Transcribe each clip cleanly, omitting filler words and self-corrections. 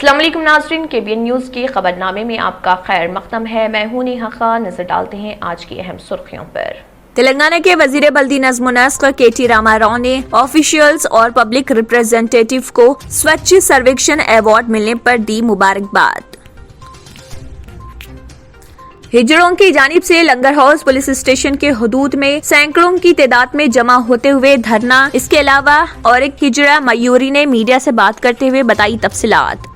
السلام علیکم ناظرین، KBN نیوز کی خبر نامے میں آپ کا خیر مقدم ہے۔ میں ہوں نیہا خان۔ نظر ڈالتے ہیں آج کی اہم سرخیوں پر۔ تلنگانہ کے وزیر بلدی نظم و نسق KT راما راؤ نے آفیشیلز اور پبلک ریپریزنٹیٹیو کو سوچھ سرویکشن ایوارڈ ملنے پر دی مبارکباد۔ ہجڑوں کی جانب سے لنگر ہاؤس پولیس اسٹیشن کے حدود میں سینکڑوں کی تعداد میں جمع ہوتے ہوئے دھرنا۔ اس کے علاوہ اور ایک ہجڑا میوری نے میڈیا سے بات کرتے ہوئے بتائی تفصیلات۔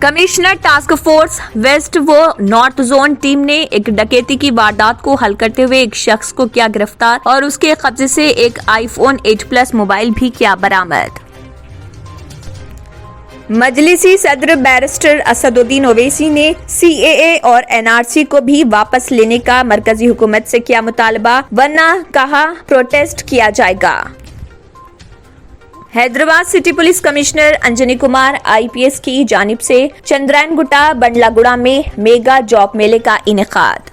کمشنر ٹاسک فورس ویسٹ و نارتھ زون ٹیم نے ایک ڈکیتی کی واردات کو حل کرتے ہوئے ایک شخص کو کیا گرفتار اور اس کے قبضے سے ایک iPhone 8 موبائل بھی کیا برآمد۔ مجلسی صدر بیرسٹر اسد الدین اویسی نے CAA اور NRC کو بھی واپس لینے کا مرکزی حکومت سے کیا مطالبہ، ورنہ کہا پروٹیسٹ کیا جائے گا۔ Hyderabad city police commissioner Anjani Kumar IPS کی جانب سے چندرائن گٹا بنڈلا گڑا میں میگا جاب میلے کا انعقاد۔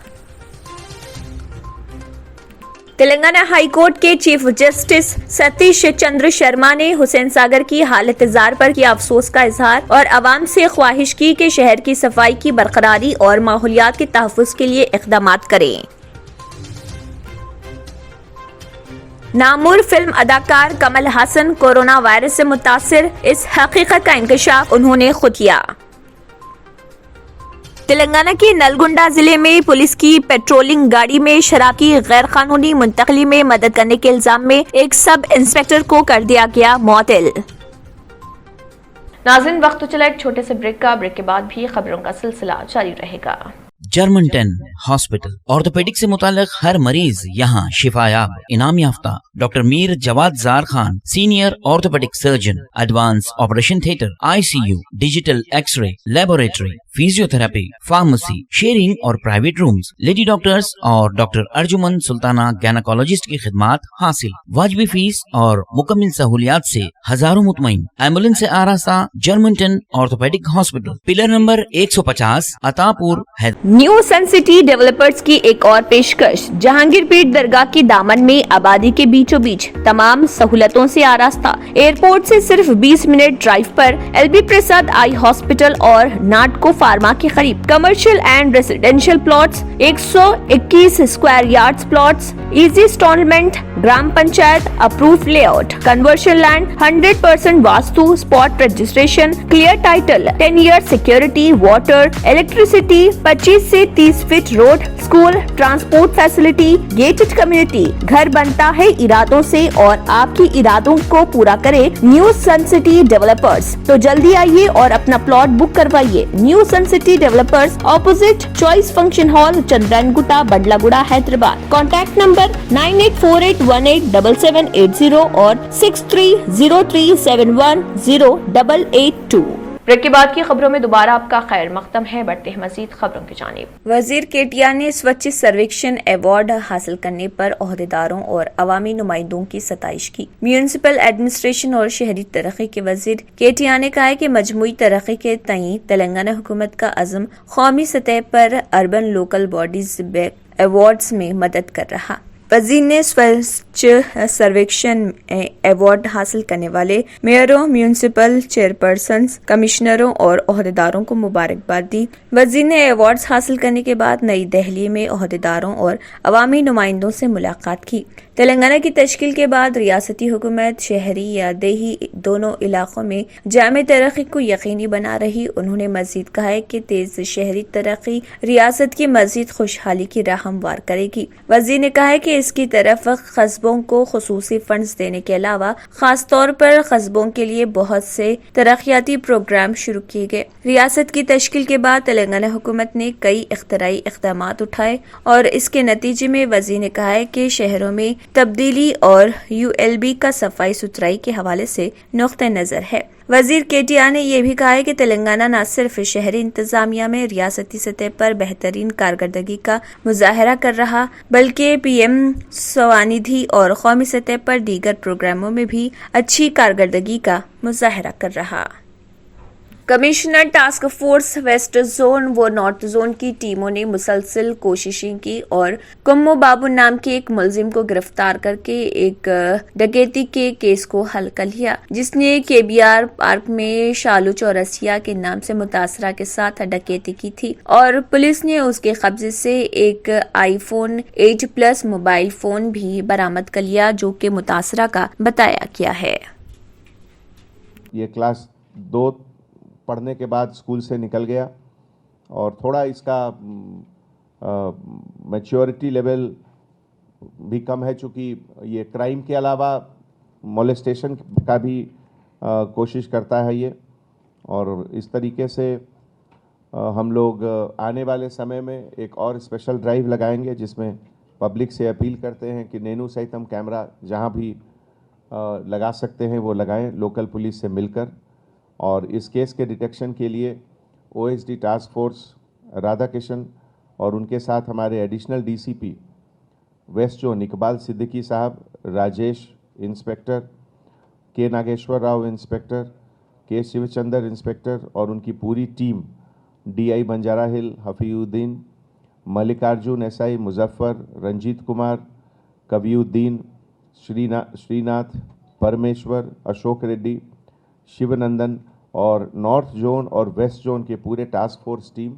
تلنگانہ ہائی کورٹ کے چیف جسٹس ستیش چندر شرما نے حسین ساگر کی حالت زار پر کیا افسوس کا اظہار اور عوام سے خواہش کی کہ شہر کی صفائی کی برقراری اور ماحولیات کے تحفظ کے لیے اقدامات کریں۔ نامور فلم اداکار کمل ہاسن کورونا وائرس سے متاثر، اس حقیقت کا انکشاف انہوں نے خود کیا۔ تلنگانہ کے نلگنڈا ضلع میں پولیس کی پیٹرولنگ گاڑی میں شراب کی غیر قانونی منتقلی میں مدد کرنے کے الزام میں ایک سب انسپکٹر کو کر دیا گیا معطل۔ ناظرین، وقت تو چلا ایک چھوٹے سے بریک کا۔ بریک کے بعد بھی خبروں کا سلسلہ جاری رہے گا۔ جرمنٹن ہاسپٹل آرتھوپیڈک سے متعلق ہر مریض یہاں شفا یاب۔ انعام یافتہ ڈاکٹر میر جواد زار Khan, senior orthopaedic surgeon, advance operation theatre, ICU، digital X ray, laboratory, physio therapy, pharmacy, sharing اور پرائیویٹ رومز، لیڈی ڈاکٹرز اور ڈاکٹر ارجمن سلطانہ گینیکالوجسٹ کی خدمات حاصل۔ واجبی فیس اور مکمل سہولیات سے ہزاروں مطمئن۔ ایمبولینس سے آراستہ جرمنٹن orthopaedic hospital, pillar number 150، Attapur, new sun city developers کی ایک اور پیشکش، جہانگیر پیٹ درگاہ کی دامن میں آبادی کے بیچوں بیچ تمام سہولتوں سے آراستہ، ایئرپورٹ سے صرف 20 منٹ ڈرائیو پر، LB پرساد آئی ہاسپٹل اور ناٹکو فارما کے قریب۔ Commercial and residential plots, 121 square yards plots, easy instalment, گرام panchayat approved layout, conversion land, 100% vastu, spot registration, clear title, 10 year security, water, electricity, 25 سے 30 feet road, school, transport facility, gated community. گھر بنتا ہے ارادوں سے اور آپ کی ارادوں کو پورا کرے نیو سن سٹی ڈیولپرز۔ تو جلدی آئیے اور اپنا پلاٹ بک کروائیے۔ New sun city developers, opposite choice function hall, Chandrayan Gutta, Bandla Guda, Hyderabad. Contact number 9848187780 اور 6303710882۔ بریک کے بعد کی خبروں میں دوبارہ آپ کا خیر مقدم ہے۔ بڑھتے ہیں مزید خبروں کی جانب۔ وزیر KT نے سوچھ سرویکشن ایوارڈ حاصل کرنے پر عہدیداروں اور عوامی نمائندوں کی ستائش کی۔ میونسپل ایڈمنسٹریشن اور شہری ترقی کے وزیر KT نے کہا ہے کہ مجموعی ترقی کے تئیں تلنگانہ حکومت کا عزم قومی سطح پر اربن لوکل باڈیز ایوارڈز میں مدد کر رہا۔ وزیر نے سوچھ سرویکشن ایوارڈ حاصل کرنے والے میئروں، میونسپل چیئرپرسنز، کمشنروں اور عہدیداروں کو مبارکباد دی۔ وزیر نے ایوارڈز حاصل کرنے کے بعد نئی دہلی میں عہدیداروں اور عوامی نمائندوں سے ملاقات کی۔ تلنگانہ کی تشکیل کے بعد ریاستی حکومت شہری یا دیہی دونوں علاقوں میں جامع ترقی کو یقینی بنا رہی۔ انہوں نے مزید کہا ہے کہ تیز شہری ترقی ریاست کی مزید خوشحالی کی راہ ہموار کرے گی۔ وزیر نے کہا ہے کہ اس کی طرف قصبوں کو خصوصی فنڈز دینے کے علاوہ خاص طور پر قصبوں کے لیے بہت سے ترقیاتی پروگرام شروع کیے گئے۔ ریاست کی تشکیل کے بعد تلنگانہ حکومت نے کئی اختراعی اقدامات اٹھائے اور اس کے نتیجے میں وزیر نے کہا ہے کہ شہروں میں تبدیلی اور ULB کا صفائی ستھرائی کے حوالے سے نقطہ نظر ہے۔ وزیر KT نے یہ بھی کہا ہے کہ تلنگانہ نہ صرف شہری انتظامیہ میں ریاستی سطح پر بہترین کارکردگی کا مظاہرہ کر رہا بلکہ PM سوانیدھی اور قومی سطح پر دیگر پروگراموں میں بھی اچھی کارکردگی کا مظاہرہ کر رہا۔ Commissioner task force west zone व नॉर्थ जोन की टीमों ने मुसलसल कोशिशें की और कुम्मो बाबू नाम के एक मुलजिम को गिरफ्तार करके एक डकैती के केस को हल कर लिया, जिसने केबीआर पार्क में शालू चौरसिया के नाम से मुतासरा के साथ डकैती की थी और पुलिस ने उसके कब्जे से एक आईफोन 8 प्लस मोबाइल फोन भी बरामद कर लिया, जो कि मुतासरा का बताया गया है। ये क्लास 2 पढ़ने के बाद स्कूल से निकल गया और थोड़ा इसका मैच्योरिटी लेवल भी कम है, चूँकि ये क्राइम के अलावा मोलेस्टेशन का भी कोशिश करता है ये। और इस तरीके से हम लोग आने वाले समय में एक और स्पेशल ड्राइव लगाएंगे, जिसमें पब्लिक से अपील करते हैं कि नैनू सहित हम कैमरा जहाँ भी लगा सकते हैं वो लगाएं लोकल पुलिस से मिलकर। और इस केस के डिटेक्शन के लिए OSD task force Radha Kishan और उनके साथ हमारे additional DCP west zone Iqbal Siddiqui साहब, राजेश इंस्पेक्टर, के नागेश्वर राव इंस्पेक्टर, के शिवचंदर इंस्पेक्टर और उनकी पूरी टीम, DI बंजारा हिल हफीउद्दीन, मल्लिकार्जुन SI मुजफ्फर, रंजीत कुमार, कविउद्दीन, श्रीनाथ, परमेश्वर, अशोक रेड्डी, शिवनंदन और नॉर्थ जोन और वेस्ट जोन के पूरे टास्क फोर्स टीम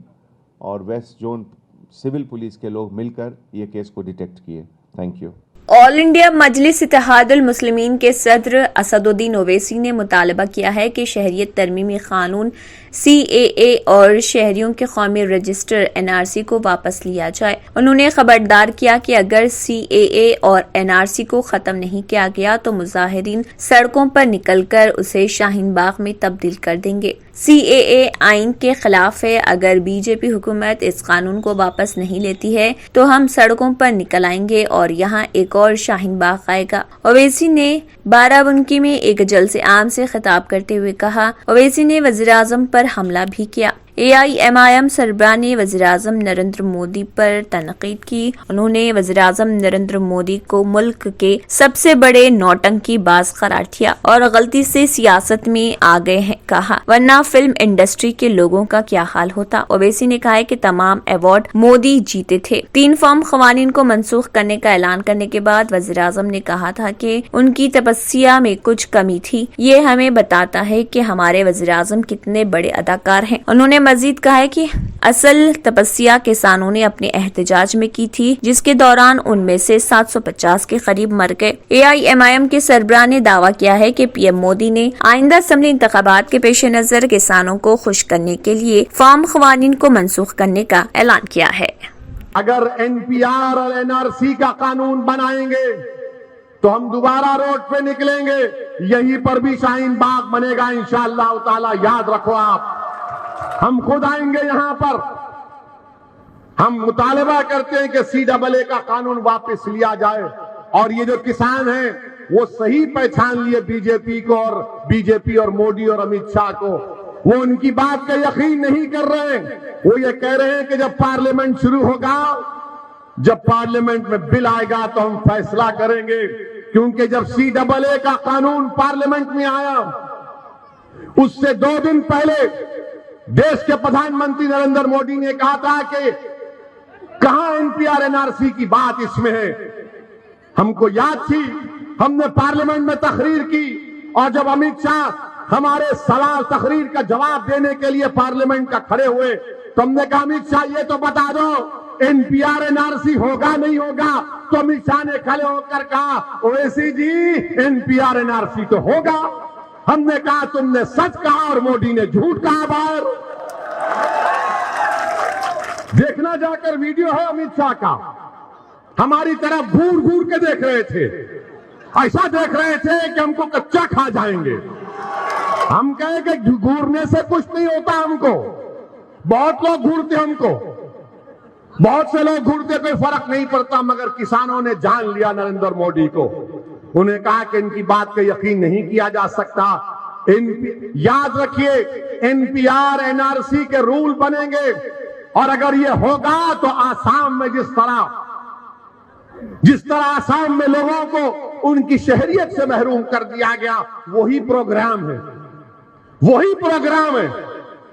और वेस्ट जोन सिविल पुलिस के लोग मिलकर ये केस को डिटेक्ट किए। Thank you. ऑल इंडिया मजलिस इत्तेहादुल मुस्लिमीन के सदर असदुद्दीन ओवैसी ने मुतालबा किया है कि शहरियत तरमीमी कानून CAA और शहरियों के कौमी रजिस्टर NRC को वापस लिया जाए। उन्होंने खबरदार किया कि अगर CAA और NRC को खत्म नहीं किया गया तो मुजाहिरीन सड़कों पर निकलकर उसे शाहीन बाग में तब्दील कर देंगे। CAA आइन के खिलाफ है। अगर BJP हुकूमत इस कानून को वापस नहीं लेती है तो हम सड़कों पर निकल आएंगे और यहाँ एक और शाहीन बाग आएगा। ओवैसी ने बाराबंकी में एक जलसे आम से खिताब करते हुए कहा। ओवैसी ने वज़ीर-ए-आज़म पर हमला भी किया। AIMIM सरबराह ने वज़ीर-ए-आज़म नरेंद्र मोदी पर तनकीद की। उन्होंने वज़ीर-ए-आज़म नरेंद्र मोदी को मुल्क के सबसे बड़े नौटंकी बाज करार दिया और गलती से सियासत में आ गए हैं कहा, वरना फिल्म इंडस्ट्री के लोगों का क्या हाल होता। ओवैसी ने कहा कि तमाम अवार्ड मोदी जीते थे। 3 फार्म क़वानीन को मनसूख करने का ऐलान करने के बाद वज़ीर-ए-आज़म ने कहा था कि उनकी तपस्या में कुछ कमी थी। ये हमें बताता है कि हमारे वज़ीर-ए-आज़म कितने बड़े अदाकार हैं। उन्होंने मजीद कहा है कि असल तपस्या किसानों ने अपने एहतजाज में की थी, जिसके दौरान उनमें से 750 के करीब मर गए। AIMIM के सरबराह ने दावा किया है कि PM मोदी ने आइंदा असेंबली इंतखाबात के पेश नजर किसानों को खुश करने के लिए फार्म क़वानीन को मनसूख करने का ऐलान किया है। अगर NPR और NRC का कानून बनाएंगे तो हम दोबारा रोड पे निकलेंगे, यहीं पर भी शाहीन बाग बनेगा इंशाअल्लाह ताला। याद रखो आप, हम खुद आएंगे यहां पर। हम मुतालबा करते हैं कि CAA का कानून वापस लिया जाए और ये जो किसान हैं वो सही पहचान लिए बीजेपी और मोदी और अमित शाह को। वो उनकी बात का यकीन नहीं कर रहे हैं। वो ये कह रहे हैं कि जब पार्लियामेंट शुरू होगा, जब पार्लियामेंट में बिल आएगा तो हम फैसला करेंगे, क्योंकि जब CAA का कानून पार्लियामेंट में आया उससे 2 दिन पहले देश के प्रधानमंत्री नरेंद्र मोदी ने कहा था कि कहां NPR NRC की बात इसमें है। हमको याद थी, हमने पार्लियामेंट में तकरीर की और जब अमित शाह हमारे सवाल तकरीर का जवाब देने के लिए पार्लियामेंट का खड़े हुए तो हमने कहा अमित शाह ये तो बता दो NPR NRC होगा नहीं होगा। तो अमित शाह ने खड़े होकर कहा ओवैसी जी NPR NRC तो होगा। हमने कहा तुमने सच कहा और मोदी ने झूठ कहा। बाहर देखना जाकर वीडियो है अमित शाह का, हमारी तरफ घूर घूर के देख रहे थे, ऐसा देख रहे थे कि हमको कच्चा खा जाएंगे। हम कहे कि घूरने से कुछ नहीं होता हमको, बहुत लोग घूरते हमको, बहुत से लोग घूरते, कोई फर्क नहीं पड़ता, मगर किसानों ने जान लिया नरेंद्र मोदी को। उन्हें कहा कि इनकी बात का यकीन नहीं किया जा सकता। याद रखिए NPR NRC के रूल बनेंगे और अगर ये होगा तो आसाम में जिस तरह आसाम में लोगों को उनकी शहरियत से महरूम कर दिया गया, वही प्रोग्राम है।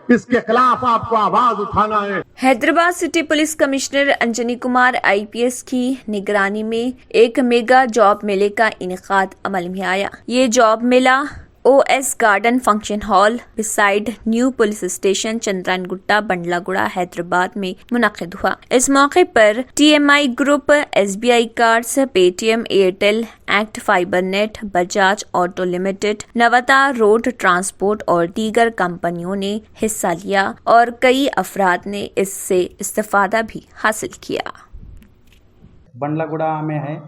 इसके खिलाफ आपको आवाज उठाना है। Hyderabad city police commissioner Anjani Kumar IPS की निगरानी में एक मेगा जॉब मेले का इनेकाद अमल में आया। ये जॉब मेला OS garden function hall beside new police station Chandrayan Gutta Bandlaguda Hyderabad में मुनक्किद हुआ। इस मौके पर TMI group, SBI cards, Paytm, Airtel, ACT Fibernet, Bajaj auto limited, Navata road transport और दीगर कंपनियों ने हिस्सा लिया और कई अफराद ने इससे इस्तेफादा भी हासिल किया। बंडलागुड़ा में है।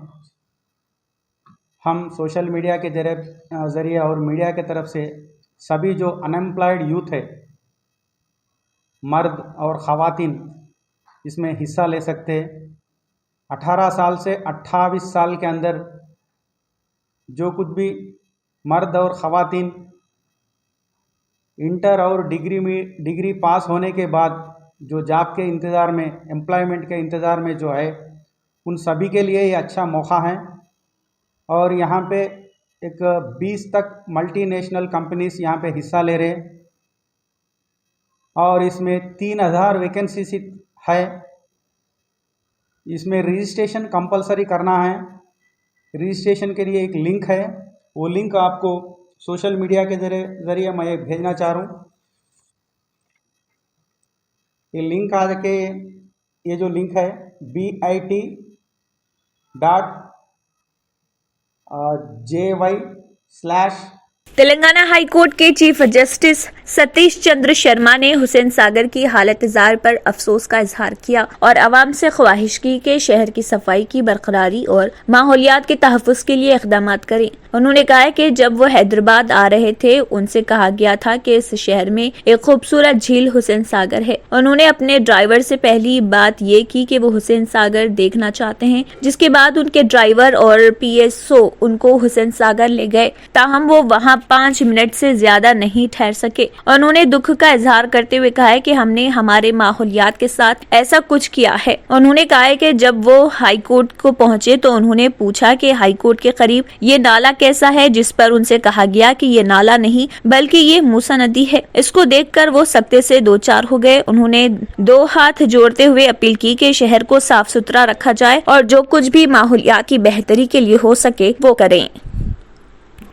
हम सोशल मीडिया के ज़रिए और मीडिया के तरफ से सभी जो अनएम्प्लॉयड यूथ है, मर्द और ख़वातीन, इसमें हिस्सा ले सकते हैं। 18 साल से 28 साल के अंदर जो कुछ भी मर्द और ख़वातीन इंटर और डिग्री पास होने के बाद जो जॉब के इंतज़ार में, एम्प्लॉयमेंट के इंतज़ार में जो है, उन सभी के लिए ये अच्छा मौका है। और यहाँ पे एक 20 तक मल्टीनेशनल कंपनीज यहाँ पे हिस्सा ले रहे हैं और इसमें 3000 वैकेंसी सीट है। इसमें रजिस्ट्रेशन कंपलसरी करना है। रजिस्ट्रेशन के लिए एक लिंक है, वो लिंक आपको सोशल मीडिया के ज़रिए मैं भेजना चाह रहा हूँ। ये लिंक आके, ये जो लिंक है bit.jy/ तेलंगाना हाई कोर्ट के चीफ जस्टिस सतीश चंद्र शर्मा ने हुसैन सागर की हालत-ए-जार पर अफसोस का इजहार किया और अवाम से ख्वाहिश की कि शहर की सफाई की बरकरारी और माहौलियात के तहफ़्फ़ुज़ के लिए इक़दाम करें। उन्होंने कहा कि जब वो हैदराबाद आ रहे थे, उनसे कहा गया था कि इस शहर में एक खूबसूरत झील हुसैन सागर है। उन्होंने अपने ड्राइवर से पहली बात ये की कि वो हुसैन सागर देखना चाहते हैं, जिसके बाद उनके ड्राइवर और PSO उनको हुसैन सागर ले गए। ताहम वो वहाँ 5 मिनट से ज्यादा नहीं ठहर सके। उन्होंने दुख का इजहार करते हुए कहा है कि हमने हमारे माहौलियात के साथ ऐसा कुछ किया है। उन्होंने कहा है कि जब वो हाई कोर्ट को पहुंचे तो उन्होंने पूछा कि हाई कोर्ट के करीब ये नाला कैसा है, जिस पर उनसे कहा गया कि ये नाला नहीं बल्कि ये मूसा नदी है। इसको देखकर वो सख्ते से दो चार हो गए। उन्होंने 2 हाथ जोड़ते हुए अपील की कि शहर को साफ सुथरा रखा जाए और जो कुछ भी माहौलियात की बेहतरी के लिए हो सके वो करें।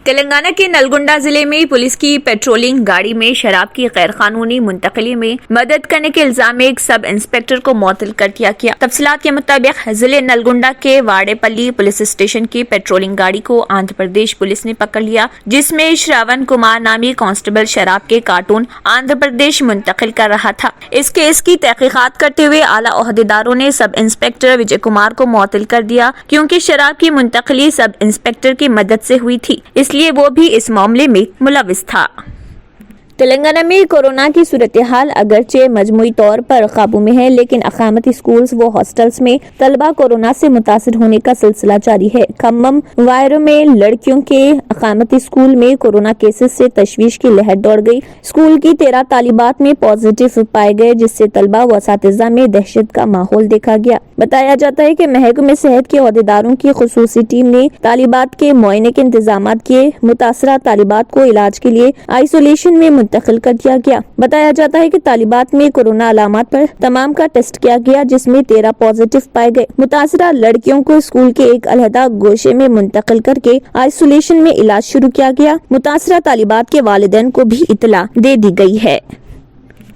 तेलंगाना के नलगुंडा जिले में पुलिस की पेट्रोलिंग गाड़ी में शराब की गैर कानूनी मुंतकली में मदद करने के इल्जाम में एक सब इंस्पेक्टर को मुअत्तल कर दिया गया। तफसीलात के मुताबिक जिले नलगुंडा के वाड़ेपल्ली पुलिस स्टेशन की पेट्रोलिंग गाड़ी को आंध्र प्रदेश पुलिस ने पकड़ लिया, जिसमें श्रावण कुमार नामी कांस्टेबल शराब के कार्टून आंध्र प्रदेश मुंतकिल कर रहा था। इस केस की तहकीकात करते हुए आला ओहदेदारों ने सब इंस्पेक्टर विजय कुमार को मुअत्तल कर दिया, क्योंकि शराब की मुंतकली सब इंस्पेक्टर की मदद से हुई थी, इसलिए वो भी इस मामले में मुलविस था। तेलंगाना में कोरोना की सूरत हाल अगरचे मजमूई तौर पर काबू में है, लेकिन अकामती स्कूल्स व हॉस्टल्स में तलबा कोरोना से मुतासिर होने का सिलसिला जारी है। खम्मम वायरो में लड़कियों के अकामती स्कूल में कोरोना केसेस से तशवीश की लहर दौड़ गई। स्कूल की 13 तालिबात में पॉजिटिव पाए गए, जिससे तलबा व असातिज़ा में दहशत का माहौल देखा गया। बताया जाता है कि महकमे सेहत के अहदेदारों की खुसूसी टीम ने तालिबात के मुआयने के इंतजाम किए। मुतासरा तालिबात को इलाज के लिए आइसोलेशन में मुंतकिल कर दिया गया। बताया जाता है कि तालिबात में कोरोना अलामात पर तमाम का टेस्ट किया गया, जिसमें 13 पॉजिटिव पाए गए। मुतासरा लड़कियों को स्कूल के एक अलहदा गोशे में मुंतकिल करके आइसोलेशन में इलाज शुरू किया गया। मुतासरा तालिबात के वालिदैन को भी इतला दे दी गई है।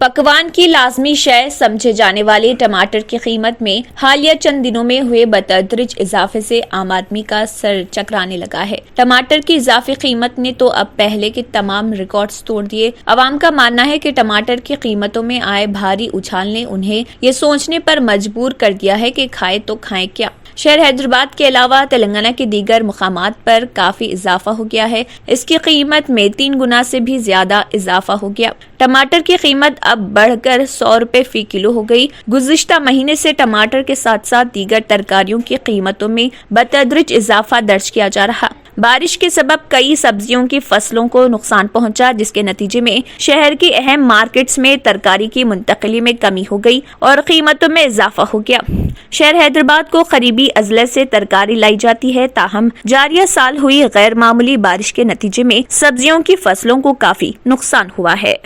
पकवान की लाजमी शय समझे जाने वाले टमाटर की कीमत में हालिया चंद दिनों में हुए बतदरीज इजाफे से आम आदमी का सर चकराने लगा है। टमाटर की इजाफी कीमत ने तो अब पहले के तमाम रिकॉर्ड्स तोड़ दिए। अवाम का मानना है कि टमाटर की कीमतों में आए भारी उछाल ने उन्हें ये सोचने पर मजबूर कर दिया है कि खाए तो खाएं क्या। शहर हैदराबाद के अलावा तेलंगाना के दीगर मुकामात पर काफी इजाफा हो गया है। इसकी कीमत में 3 गुना से भी ज्यादा इजाफा हो गया। टमाटर की कीमत अब बढ़कर 100 रुपए फी किलो हो गई। गुज़िश्ता महीने से टमाटर के साथ साथ दीगर तरकारियों की कीमतों में बतदरीज इजाफा दर्ज किया जा रहा। बारिश के सबब कई सब्जियों की फसलों को नुकसान पहुंचा, जिसके नतीजे में शहर की अहम मार्केट्स में तरकारी की मुंतकली में कमी हो गई और कीमतों में इजाफा हो गया। शहर हैदराबाद को करीबी अजले से तरकारी लाई जाती है, ताहम जारिया साल हुई गैर मामूली बारिश के नतीजे में सब्जियों की फसलों को काफी नुकसान हुआ है।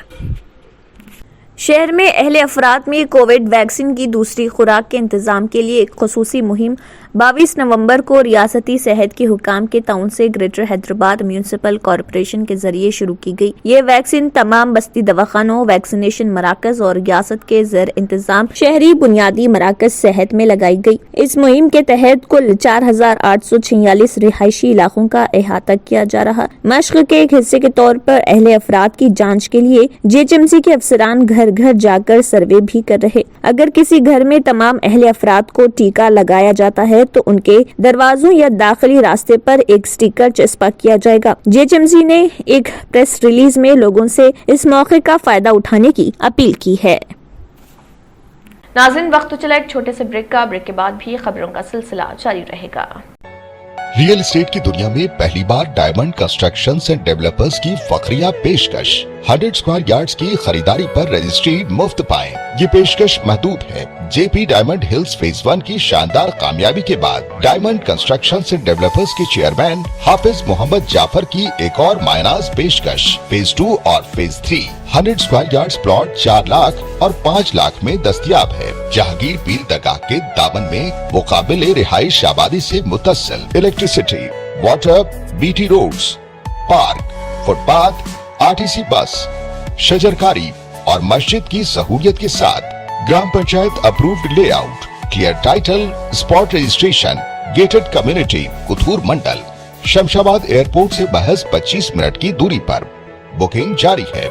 شہر میں اہل افراد میں کووڈ ویکسین کی دوسری خوراک کے انتظام کے لیے ایک خصوصی مہم 22 نومبر کو ریاستی صحت کے حکام کے تعاون سے گریٹر حیدرآباد میونسپل کارپوریشن کے ذریعے شروع کی گئی۔ یہ ویکسین تمام بستی دواخانوں، ویکسینیشن مراکز اور ریاست کے زیر انتظام شہری بنیادی مراکز صحت میں لگائی گئی۔ اس مہم کے تحت کل 4846 رہائشی علاقوں کا احاطہ کیا جا رہا۔ مشق کے ایک حصے کے طور پر اہل افراد کی جانچ کے لیے GHMC کے افسران گھر گھر جا کر سروے بھی کر رہے۔ اگر کسی گھر میں تمام اہل افراد کو ٹیکہ لگایا جاتا ہے تو ان کے دروازوں یا داخلی راستے پر ایک سٹیکر چسپاں کیا جائے گا۔ GHMC نے ایک پریس ریلیز میں لوگوں سے اس موقع کا فائدہ اٹھانے کی اپیل کی ہے۔ ناظرین، وقت تو چلا ایک چھوٹے سے بریک کا، بریک کے بعد بھی خبروں کا سلسلہ جاری رہے گا۔ ریئل اسٹیٹ کی دنیا میں پہلی بار ڈائمنڈ کنسٹرکشنز اینڈ ڈیولپرز کی فخریہ پیشکش 100 اسکوائر یارڈز کی خریداری پر رجسٹری مفت پائیں۔ یہ پیشکش محدود ہے۔ JP ڈائمنڈ ہلز فیز 1 کی شاندار کامیابی کے بعد ڈائمنڈ کنسٹرکشنز اینڈ ڈیولپرز کے چیئرمین حافظ محمد جعفر کی ایک اور مایناز پیشکش فیز 2 اور phase 3 100 square yards plot 4 lakh اور 5 لاکھ میں دستیاب ہے۔ جہانگیر پیر درگاہ کے دامن میں مقابل رہائش آبادی سے متصل electricity, water, BT roads, park, footpath, RTC bus, شجرکاری اور مسجد کی سہولیت کے ساتھ گرام panchayat approved layout, clear title, spot registration, gated community, Kothur mandal, Shamshabad airport سے محض 25 منٹ کی دوری پر۔ بکنگ جاری ہے۔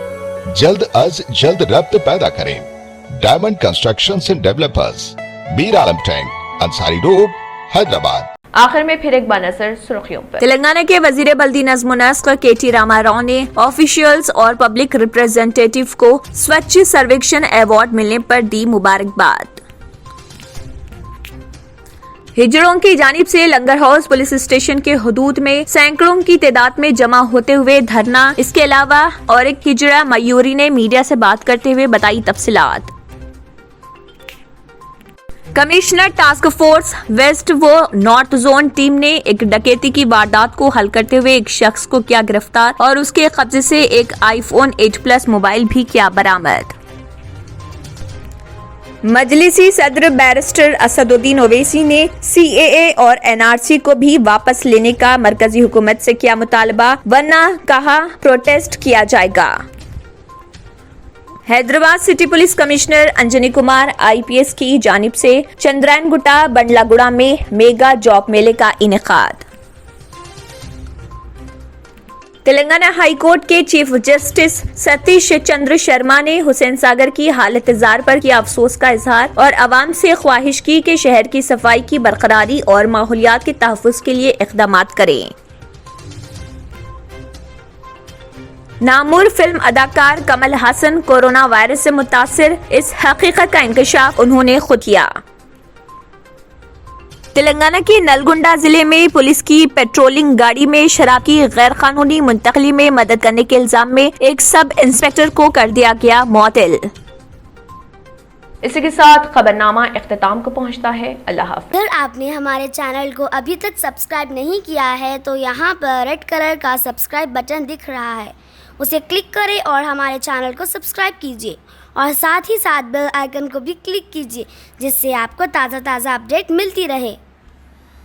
جلد از جلد ربط پیدا کریں۔ Diamond constructions and developers, Mir Alam tank, Ansari road, Hyderabad. آخر میں پھر ایک بار نظر سرخیوں پر۔ تلنگانہ کے وزیر بلدی نظم و نسق KT راما راؤ نے آفیشیلز اور پبلک ریپریزنٹیٹیو کو سوچھ سرویکشن ایوارڈ ملنے پر دی مبارکباد۔ ہجڑوں کی جانب سے لنگر ہاؤس پولیس اسٹیشن کے حدود میں سینکڑوں کی تعداد میں جمع ہوتے ہوئے دھرنا، اس کے علاوہ اور ایک ہجڑا میوری نے میڈیا سے بات کرتے ہوئے بتائی تفصیلات۔ کمشنر ٹاسک فورس ویسٹ و نارتھ زون ٹیم نے ایک ڈکیتی کی واردات کو حل کرتے ہوئے ایک شخص کو کیا گرفتار اور اس کے قبضے سے ایک iPhone 8 موبائل بھی کیا برآمد۔ مجلسی صدر بیرسٹر اسد الدین اویسی نے CAA اور NRC کو بھی واپس لینے کا مرکزی حکومت سے کیا مطالبہ، ورنہ کہا پروٹیسٹ کیا جائے گا۔ Hyderabad city police commissioner Anjani Kumar IPS کی جانب سے چندرائن گٹا بنڈلا گڑا میں میگا جاب میلے کا انعقاد۔ تلنگانہ ہائی کورٹ کے چیف جسٹس ستیش چندر شرما نے حسین ساگر کی حالت زار پر کیا افسوس کا اظہار اور عوام سے خواہش کی کہ شہر کی صفائی کی برقراری اور ماحولیات کے تحفظ کے لیے اقدامات کریں۔ نامور فلم اداکار کمل ہاسن کورونا وائرس سے متاثر، اس حقیقت کا انکشاف انہوں نے خود کیا۔ تلنگانہ کے نلگنڈا ضلع میں پولیس کی پیٹرولنگ گاڑی میں شراب کی غیر قانونی منتقلی میں مدد کرنے کے الزام میں ایک سب انسپکٹر کو کر دیا گیا معطل۔ اسی کے ساتھ خبرنامہ اختتام کو پہنچتا ہے۔ اللہ حافظ۔ اگر آپ نے ہمارے چینل کو ابھی تک سبسکرائب نہیں کیا ہے تو یہاں پر ریڈ کلر کا سبسکرائب بٹن دکھ رہا ہے، اسے کلک کریں اور ہمارے چینل کو سبسکرائب کیجیے اور ساتھ ہی ساتھ بیل آئیکن کو بھی کلک کیجیے، جس سے آپ کو تازہ اپڈیٹ ملتی رہے۔